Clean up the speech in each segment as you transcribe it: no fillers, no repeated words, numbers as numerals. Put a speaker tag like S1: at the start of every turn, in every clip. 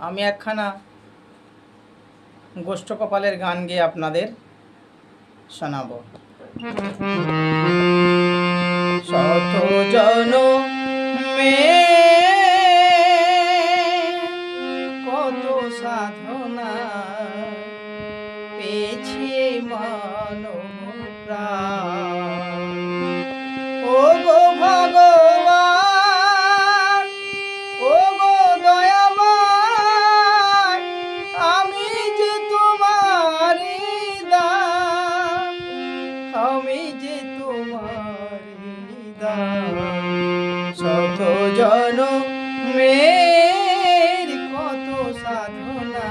S1: আমি একখানা গোষ্ঠ কপালের গান গেয়ে আপনাদের শোনাবো। শত জনমে কত সাধনা পেয়েছি মানব প্রাণ। ও গো ভগবান, ও গো দয়াময়, আমি যে তোমারই দান, আমি যে তোমারই দান। শত জনমের কত সাধনা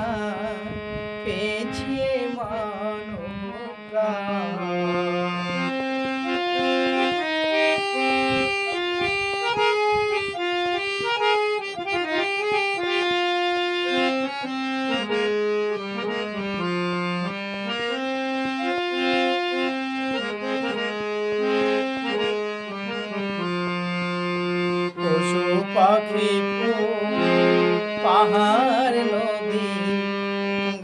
S1: পেয়েছি মানব প্রাণ। পশু পাখি পাহাড় নদী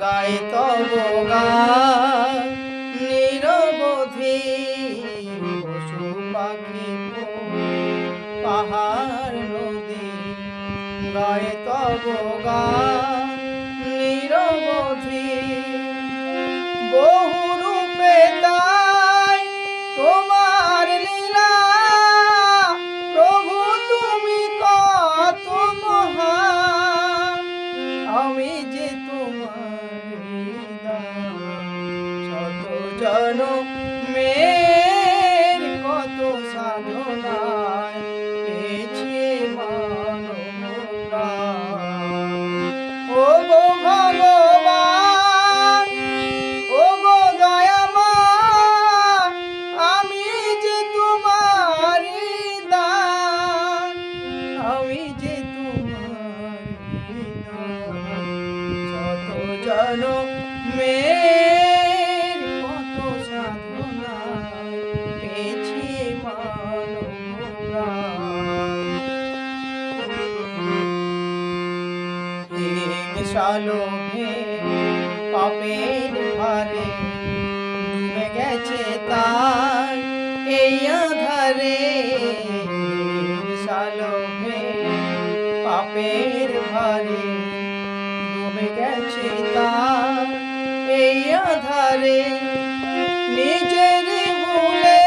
S1: গায়ে তব গান নিরবধি। পশু পাখি পাহাড় নদী গায়ে তব গান নিরবধি। বহু রূপে তাই তোমার লীলা, প্রভু তুমি কত মহান, আমি যে তোমার দান। শত জনমের কত সাধনায় পেয়েছি মানব প্রাণ। ও গো ভগবান, ও গো দয়াময়, আমি যে তোমারই দান, আমি যে তোমারই দান। শত জনমের কত সাধনায় পেয়েছি মানব প্রাণ। সালোভে পাপের ভারে ডুবে গেছে তাই এই আধারে। সালোভে পাপের ভারে ডুবে গেছে তাই এই আধারে। নিজের ভুলে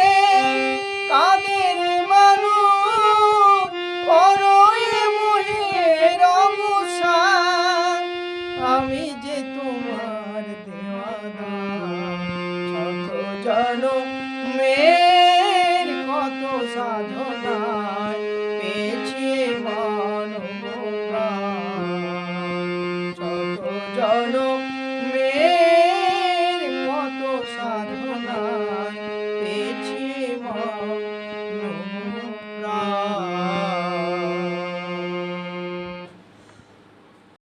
S1: কাদের মানুষ করো এ মোহের অবসান, আমি যে তোমার দেওয়া দান। শত জনমের কত সাধনা